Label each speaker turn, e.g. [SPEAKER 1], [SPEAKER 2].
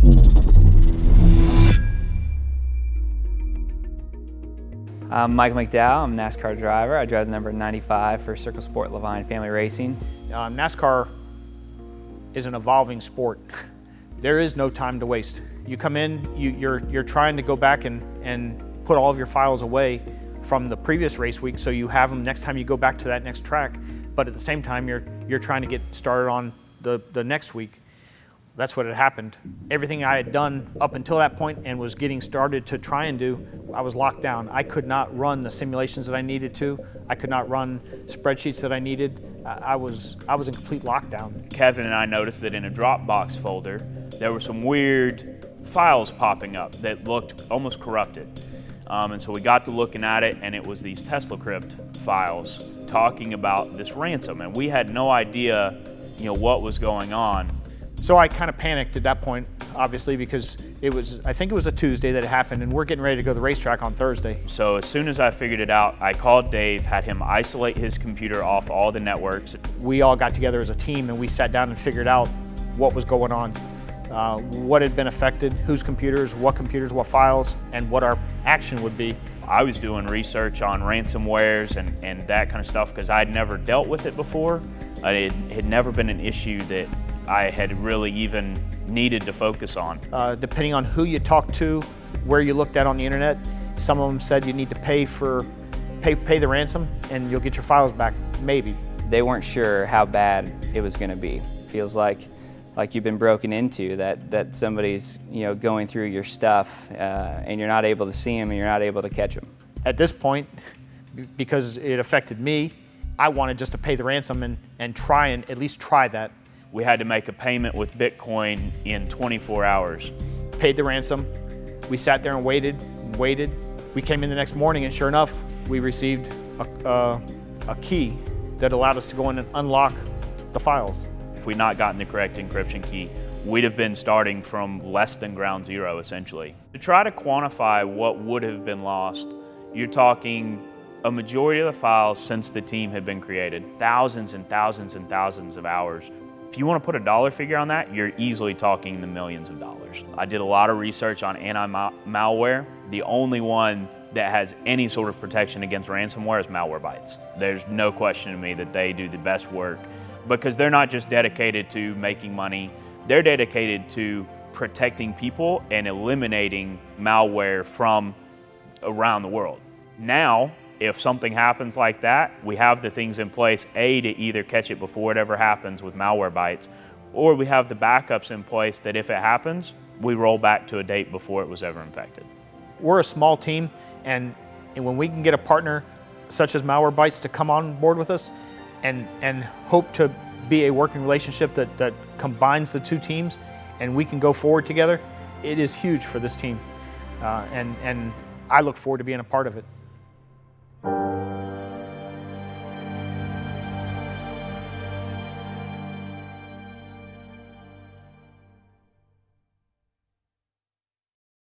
[SPEAKER 1] I'm Michael McDowell. I'm a NASCAR driver. I drive the number 95 for Circle Sport-Leavine Family Racing.
[SPEAKER 2] NASCAR is an evolving sport. There is no time to waste. You come in, you're trying to go back and put all of your files away from the previous race week so you have them next time you go back to that next track, but at the same time you're trying to get started on the next week. That's what had happened. Everything I had done up until that point and was getting started to try and do, I was locked down. I could not run the simulations that I needed to. I could not run spreadsheets that I needed. I was in complete lockdown.
[SPEAKER 3] Kevin and I noticed that in a Dropbox folder, there were some weird files popping up that looked almost corrupted. And so we got to looking at it, and it was these TeslaCrypt files talking about this ransom, and we had no idea, what was going on.
[SPEAKER 2] So I kind of panicked at that point, obviously, because I think it was a Tuesday that it happened, and we're getting ready to go to the racetrack on Thursday.
[SPEAKER 3] So as soon as I figured it out, I called Dave, had him isolate his computer off all the networks.
[SPEAKER 2] We all got together as a team, and we sat down and figured out what was going on, what had been affected, whose computers, what files, and what our action would be.
[SPEAKER 3] I was doing research on ransomwares and that kind of stuff because I'd never dealt with it before. It had never been an issue that I had really even needed to focus on.
[SPEAKER 2] Depending on who you talked to, where you looked at on the internet, some of them said you need to pay the ransom and you'll get your files back, maybe.
[SPEAKER 1] They weren't sure how bad it was going to be. Feels like you've been broken into, that somebody's going through your stuff and you're not able to see them and you're not able to catch them.
[SPEAKER 2] At this point, because it affected me, I wanted just to pay the ransom and try and at least try that.
[SPEAKER 3] We had to make a payment with Bitcoin in 24 hours.
[SPEAKER 2] Paid the ransom. We sat there and waited and waited. We came in the next morning and sure enough, we received a key that allowed us to go in and unlock the files.
[SPEAKER 3] If we'd not gotten the correct encryption key, we'd have been starting from less than ground zero, essentially. To try to quantify what would have been lost, you're talking a majority of the files since the team had been created, thousands and thousands and thousands of hours. If you want to put a dollar figure on that, you're easily talking the millions of dollars. I did a lot of research on anti-malware. The only one that has any sort of protection against ransomware is Malwarebytes. There's no question to me that they do the best work because they're not just dedicated to making money, they're dedicated to protecting people and eliminating malware from around the world. Now, if something happens like that, we have the things in place, A, to either catch it before it ever happens with Malwarebytes, or we have the backups in place that if it happens, we roll back to a date before it was ever infected.
[SPEAKER 2] We're a small team, and when we can get a partner such as Malwarebytes to come on board with us and hope to be a working relationship that combines the two teams and we can go forward together, it is huge for this team. And I look forward to being a part of it.